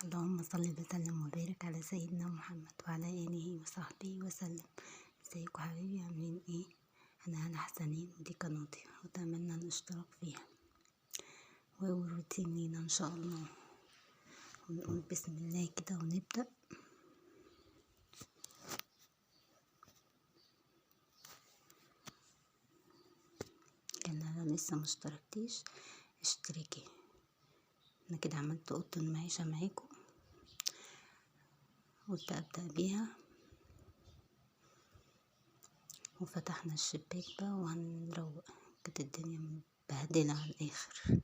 اللهم صل وسلم وبارك على سيدنا محمد وعلى آله وصحبه وسلم. ازيكم حبايبي عاملين ايه؟ انا حسنين ودي قناتي واتمنى الاشتراك فيها والروتين لينا ان شاء الله. ونقول بسم الله كده ونبدأ. انا لسه مشتركتيش اشتركي. انا كده عملت اوضه المعيشه معاكم، قلت ابدا بيها وفتحنا الشباك بقى وهنروق. كانت الدنيا مبهدله على الاخر.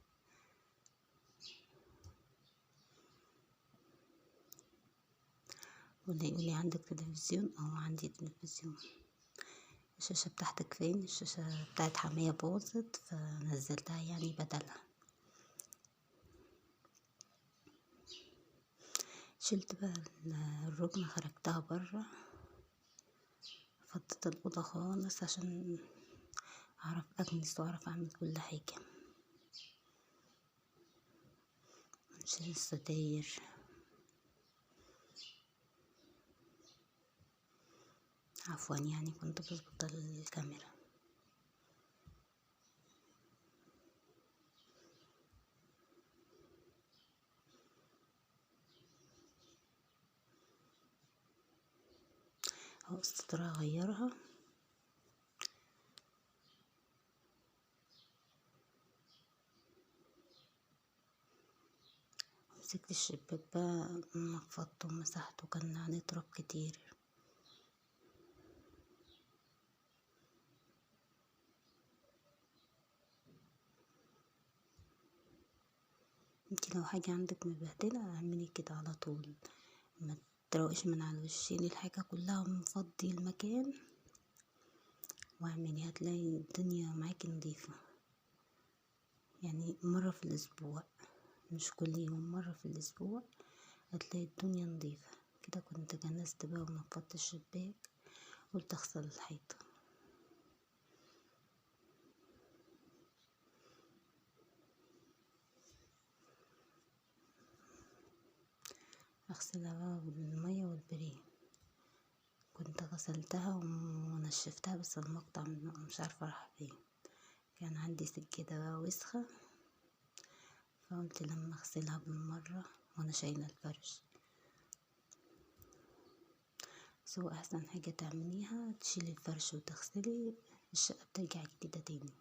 واللي يقولي عندك تلفزيون؟ عندي تلفزيون. الشاشة بتاعتك فين؟ الشاشة بتاعت حمية باظت فنزلتها يعني بدلها. شلت بقى الركنة، خرجتها برا، فضيت الأوضة خالص عشان أعرف أكنس وأعرف أعمل كل حاجة. نشيل الستاير، عفوا يعني كنت بظبط الكاميرا. اهو السترة هغيرها. مسكت الشباك بقى، نفضته ومسحته، كان عليه تراب كتير. انتي لو حاجة عندك مبهدلة اعملي كده على طول، ما تروقش من على الوش، شيلي الحاجة كلها وفضي المكان واعملي، هتلاقي الدنيا معاكي نظيفة. يعني مرة في الأسبوع، مش كل يوم، مرة في الأسبوع هتلاقي الدنيا نظيفة كده. كنت جنست بقى ونفضت الشباك، قلت اغسل الحيطة. اغسلها بقى بالمية والبريم. كنت غسلتها ونشفتها بس المقطع مش عارفة راح فين. كان عندي سكينة بقى وسخة، فقلت لما اغسلها بالمرة وانا شايلة الفرش. سو احسن حاجة تعمليها تشيلي الفرش وتغسلي الشقة، بترجع جديدة تاني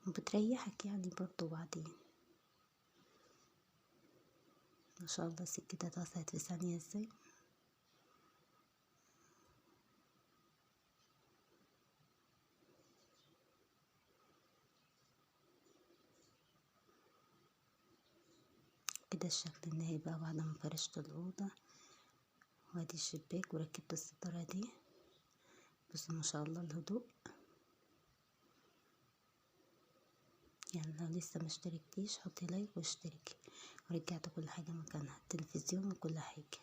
وبتريحك يعني برضو. بعدين ما شاء الله السكينة اتغسلت في ثانية ازاي. كده الشكل النهائي بقى بعد ما فرشت الأوضة. وادي الشباك وركبت الستارة دي. بصوا ما شاء الله الهدوء. يعني لو لسه مشتركتيش حطي لايك واشتركي. ورجعت كل حاجة مكانها، التلفزيون وكل حاجة.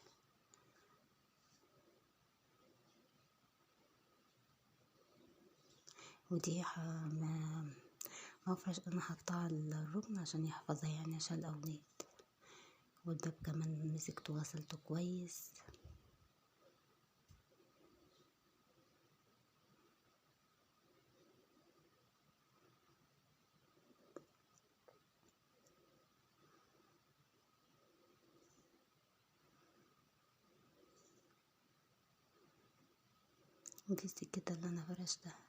ودي مفرش انا حطها على الركن عشان يحفظها، يعني عشان الاولاد. والباب كمان مسكته وغسلته كويس. ودي السكة اللي انا فرشتها.